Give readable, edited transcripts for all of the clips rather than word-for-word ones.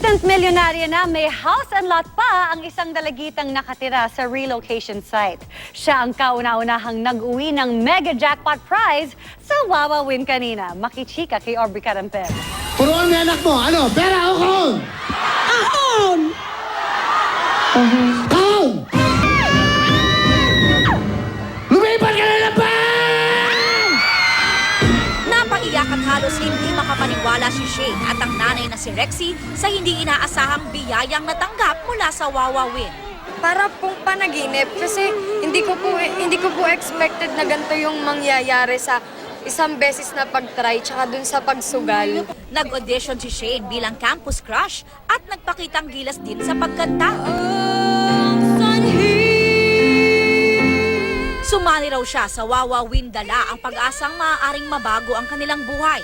Instant milyonarya na, may house and lot pa ang isang dalagitang nakatira sa relocation site. Siya ang kauna-unahang nag-uwi ng mega jackpot prize sa Wawa Win kanina. Makichika kay Aubrey Carampel. Puruan mo anak mo. Ano? Pera o kahon? Ahon! Kahon! Lumipat ka na lang ba? Napaiyak at halos hindi makapaniwala si Shane at ang nanay na si Rexy sa hindi inaasahang biyayang natanggap mula sa Wawa Win. Para pong panaginip kasi hindi ko po expected na ganito yung mangyayari sa isang beses na pag-try tsaka dun sa pagsugal. Nag-audition si Shane bilang campus crush at nagpakitang gilas din sa pagkanta. Sumali raw siya sa Wawa Win dala ang pag-asang maaaring mabago ang kanilang buhay.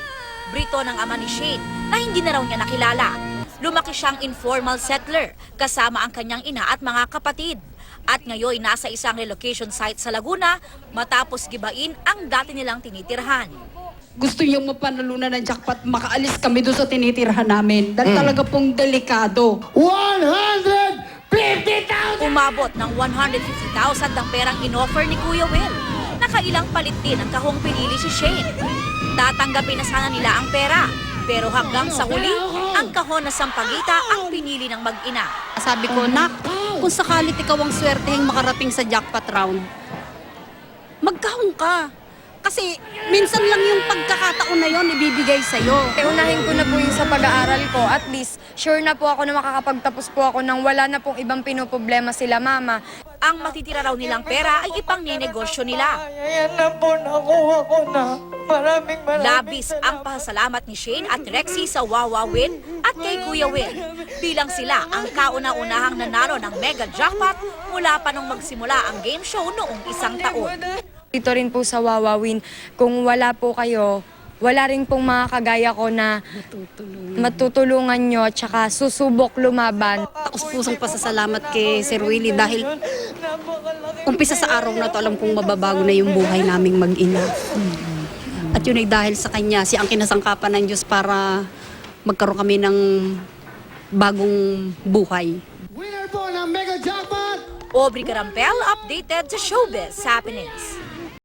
Brito ng ama ni Shane na hindi na raw niya nakilala. Lumaki siyang informal settler kasama ang kanyang ina at mga kapatid. At ngayon nasa isang relocation site sa Laguna matapos gibain ang dati nilang tinitirhan. Gusto niyang mapanalunan ng jackpot, makaalis kami doon sa tinitirhan namin. Dahil talaga pong delikado. 150,000! Umabot ng 150,000 ang perang inoffer ni Kuya Will. Nakailang palit din ang kahong pinili si Shane. Tatanggapin na sana nila ang pera. Pero hanggang sa huli, ang kahon na sampagita ang pinili ng mag-ina. Sabi ko, nak, kung sakalit ikaw ang swerteheng makarating sa jackpot round, magkahong ka. Kasi minsan lang yung pagkakataon na yon ibibigay sa'yo. Unahin ko na po yung sa pag-aaral ko. At least, sure na po ako na makakapagtapos po ako nang wala na pong ibang pinoproblema sila mama. Ang matitira raw nilang pera ay ipang ninegosyo nila. Ayan na po, nakuha ko na. Maraming Labis ang pasalamat ni Shane at Rexy sa Wawa Win at kay Kuya Will. Bilang sila ang kauna-unahang nanalo ng mega jackpot mula pa nung magsimula ang game show noong isang taon. Dito rin po sa Wawa Win, kung wala po kayo, wala rin pong mga kagaya ko na matutulungan nyo at saka susubok lumaban. Taos-pusong pasasalamat kay Sir Willie dahil umpisa sa araw na to alam kong mababago na yung buhay naming mag-ina. At yun ay dahil sa kanya, siya ang kinasangkapan ng Diyos para magkaroon kami ng bagong buhay. Winner po ng mega jackpot! Aubrey Carampel updated sa Showbiz Happenings.